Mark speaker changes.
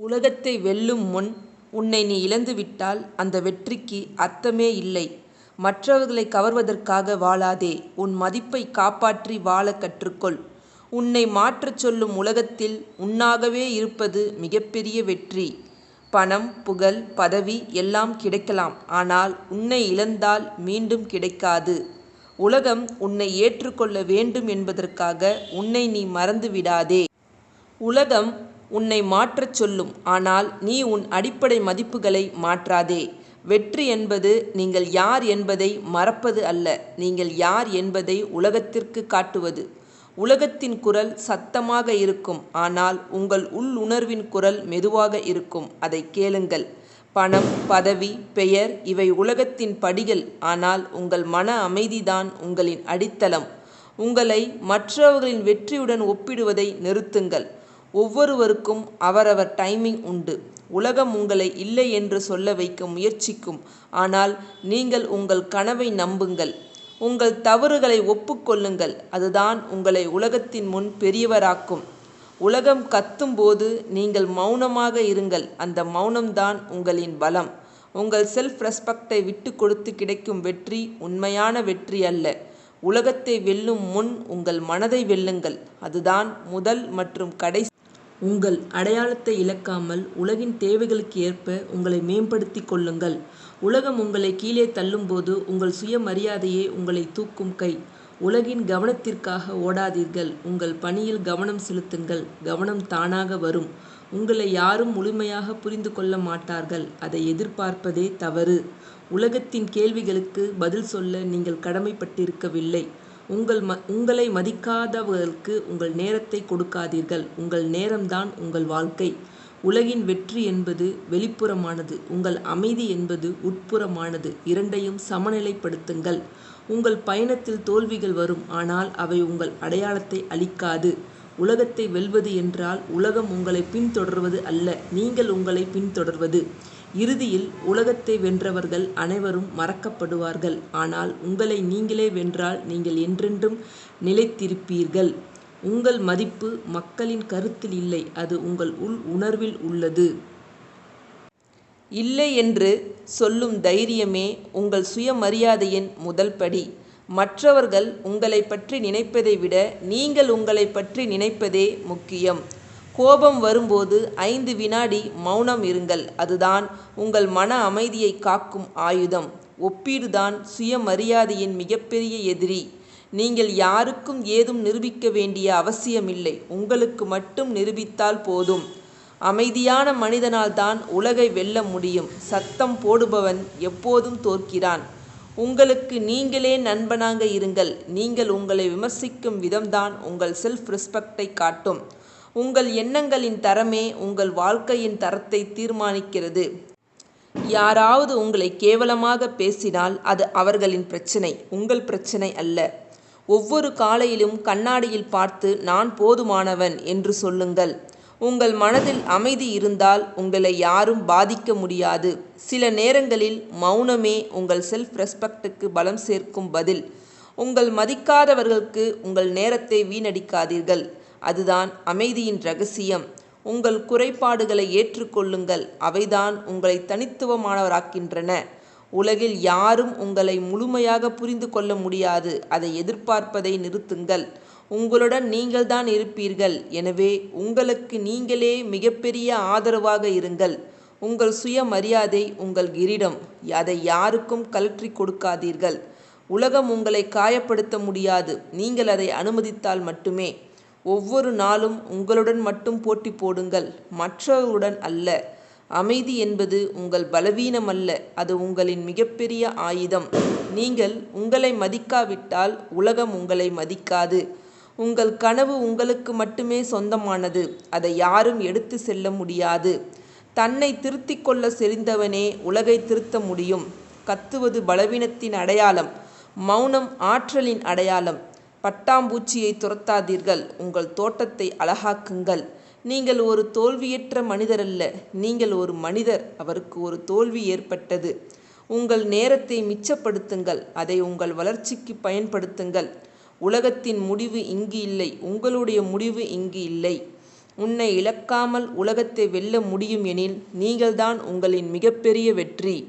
Speaker 1: உலகத்தை வெல்லும் முன் உன்னை நீ இழந்துவிட்டால் அந்த வெற்றிக்கு அர்த்தமே இல்லை. மற்றவர்களை கவர்வதற்காக வாழாதே. உன் மதிப்பை காப்பாற்றி வாழக் கற்றுக்கொள். உன்னை மாற்றச் சொல்லும் உலகத்தில் உன்னாகவே இருப்பது மிகப்பெரிய வெற்றி. பணம், புகழ், பதவி எல்லாம் கிடைக்கலாம். ஆனால் உன்னை இழந்தால் மீண்டும் கிடைக்காது. உலகம் உன்னை ஏற்றுக்கொள்ள வேண்டும் என்பதற்காக உன்னை நீ மறந்துவிடாதே. உலகம் உன்னை மாற்றச் சொல்லும். ஆனால் நீ உன் அடிப்படை மதிப்புகளை மாற்றாதே. வெற்றி என்பது நீங்கள் யார் என்பதை மறப்பது அல்ல, நீங்கள் யார் என்பதை உலகத்திற்கு காட்டுவது. உலகத்தின் குரல் சத்தமாக இருக்கும், ஆனால் உங்கள் உள்ளுணர்வின் குரல் மெதுவாக இருக்கும். அதை கேளுங்கள். பணம், பதவி, பெயர் இவை உலகத்தின் படிகள். ஆனால் உங்கள் மன அமைதிதான் உங்களின் அடித்தளம். உங்களை மற்றவர்களின் வெற்றியுடன் ஒப்பிடுவதை நிறுத்துங்கள். ஒவ்வொருவருக்கும் அவரவர் டைமிங் உண்டு. உலகம் உங்களை இல்லை என்று சொல்ல வைக்க முயற்சிக்கும். ஆனால் நீங்கள் உங்கள் கனவை நம்புங்கள். உங்கள் தவறுகளை ஒப்புக்கொள்ளுங்கள். அதுதான் உங்களை உலகத்தின் முன் பெரியவராக்கும். உலகம் கத்தும் போது நீங்கள் மௌனமாக இருங்கள். அந்த மௌனம்தான் உங்களின் பலம். உங்கள் செல்ஃப் ரெஸ்பெக்டை விட்டு கொடுத்து கிடைக்கும் வெற்றி உண்மையான வெற்றி அல்ல. உலகத்தை வெல்லும் முன் உங்கள் மனதை வெல்லுங்கள். அதுதான் முதல் மற்றும் கடைசி. உங்கள் அடையாளத்தை இழக்காமல் உலகின் தேவைகளுக்கு ஏற்ப உங்களை மேம்படுத்திக் கொள்ளுங்கள். உலகம் உங்களை கீழே தள்ளும்போது உங்கள் சுயமரியாதையே உங்களை தூக்கும் கை. உலகின் கவனத்திற்காக ஓடாதீர்கள். உங்கள் பணியில் கவனம் செலுத்துங்கள். கவனம் தானாக வரும். உங்களை யாரும் முழுமையாக புரிந்து கொள்ள மாட்டார்கள். அதை எதிர்பார்ப்பதே தவறு. உலகத்தின் கேள்விகளுக்கு பதில் சொல்ல நீங்கள் கடமைப்பட்டிருக்கவில்லை. உங்களை மதிக்காதவர்களுக்கு உங்கள் நேரத்தை கொடுக்காதீர்கள். உங்கள் நேரம்தான் உங்கள் வாழ்க்கை. உலகின் வெற்றி என்பது வெளிப்புறமானது. உங்கள் அமைதி என்பது உட்புறமானது. இரண்டையும் சமநிலைப்படுத்துங்கள். உங்கள் பயணத்தில் தோல்விகள் வரும், ஆனால் அவை உங்கள் அடையாளத்தை அழிக்காது. உலகத்தை வெல்வது என்றால் உலகம் உங்களை பின்தொடர்வது அல்ல, நீங்கள் உங்களை பின்தொடர்வது. இறுதியில் உலகத்தை வென்றவர்கள் அனைவரும் மறக்கப்படுவார்கள். ஆனால் உங்களை நீங்களே வென்றால் நீங்கள் என்றென்றும் நிலைத்திருப்பீர்கள். உங்கள் மதிப்பு மக்களின் கருத்தில் இல்லை, அது உங்கள் உள் உணர்வில் உள்ளது. இல்லை என்று சொல்லும் தைரியமே உங்கள் சுயமரியாதையின் முதல் படி. மற்றவர்கள் உங்களை பற்றி நினைப்பதை விட நீங்கள் உங்களை பற்றி நினைப்பதே முக்கியம். கோபம் வரும்போது 5 வினாடி மௌனம் இருங்கள். அதுதான் உங்கள் மன அமைதியை காக்கும் ஆயுதம். ஒப்பீடுதான் சுயமரியாதையின் மிகப்பெரிய எதிரி. நீங்கள் யாருக்கும் ஏதும் நிரூபிக்க வேண்டிய அவசியமில்லை. உங்களுக்கு மட்டும் நிரூபித்தால் போதும். அமைதியான மனிதனால் தான் உலகை வெல்ல முடியும். சத்தம் போடுபவன் எப்போதும் தோற்கிறான். உங்களுக்கு நீங்களே நண்பனாக இருங்கள். நீங்கள் உங்களை விமர்சிக்கும் விதம்தான் உங்கள் செல்ஃப் ரெஸ்பெக்டை காட்டும். உங்கள் எண்ணங்களின் தரமே உங்கள் வாழ்க்கையின் தரத்தை தீர்மானிக்கிறது. யாராவது உங்களை கேவலமாக பேசினால் அது அவர்களின் பிரச்சனை, உங்கள் பிரச்சனை அல்ல. ஒவ்வொரு காலையிலும் கண்ணாடியில் பார்த்து நான் போதுமானவன் என்று சொல்லுங்கள். உங்கள் மனதில் அமைதி இருந்தால் உங்களை யாரும் பாதிக்க முடியாது. சில நேரங்களில் மௌனமே உங்கள் செல்ஃப் ரெஸ்பெக்டுக்கு பலம் சேர்க்கும் பதில். உங்கள் மதிக்காதவர்களுக்கு உங்கள் நேரத்தை வீணடிக்காதீர்கள். அதுதான் அமைதியின் ரகசியம். உங்கள் குறைபாடுகளை ஏற்றுக்கொள்ளுங்கள். அவைதான் உங்களை தனித்துவமானவராக்கின்றன. உலகில் யாரும் உங்களை முழுமையாக புரிந்து கொள்ள முடியாது. அதை எதிர்பார்ப்பதை நிறுத்துங்கள். உங்களுடன் நீங்கள்தான் இருப்பீர்கள். எனவே உங்களுக்கு நீங்களே மிகப்பெரிய ஆதரவாக இருங்கள். உங்கள் சுயமரியாதை உங்கள் கிரீடம். அதை யாருக்கும் கழற்றி கொடுக்காதீர்கள். உலகம் உங்களை காயப்படுத்த முடியாது. நீங்கள் அதை அனுமதித்தால் மட்டுமே. ஒவ்வொரு நாளும் உங்களுடன் மட்டும் போட்டி போடுங்கள், மற்றவர்களுடன் அல்ல. அமைதி என்பது உங்கள் பலவீனம் அல்ல, அது உங்களின் மிகப்பெரிய ஆயுதம். நீங்கள் உங்களை மதிக்காவிட்டால் உலகம் உங்களை மதிக்காது. உங்கள் கனவு உங்களுக்கு மட்டுமே சொந்தமானது. அதை யாரும் எடுத்து செல்ல முடியாது. தன்னை திருத்திக் கொள்ள தெரிந்தவனே உலகை திருத்த முடியும். கத்துவது பலவீனத்தின் அடையாளம், மௌனம் ஆற்றலின் அடையாளம். பட்டாம்பூச்சியை துரத்தாதீர்கள். உங்கள் தோட்டத்தை அழகாக்குங்கள். நீங்கள் ஒரு தோல்வியற்ற மனிதர் அல்ல, நீங்கள் ஒரு மனிதர். அவருக்கு ஒரு தோல்வி ஏற்பட்டது. உங்கள் நேரத்தை மிச்சப்படுத்துங்கள். அதை உங்கள் வளர்ச்சிக்கு பயன்படுத்துங்கள். உலகத்தின் முடிவு இங்கு இல்லை, உங்களுடைய முடிவு இங்கு இல்லை. உன்னை இழக்காமல் உலகத்தை வெல்ல முடியும் எனில் நீங்கள்தான் உங்களின் மிகப்பெரிய வெற்றி.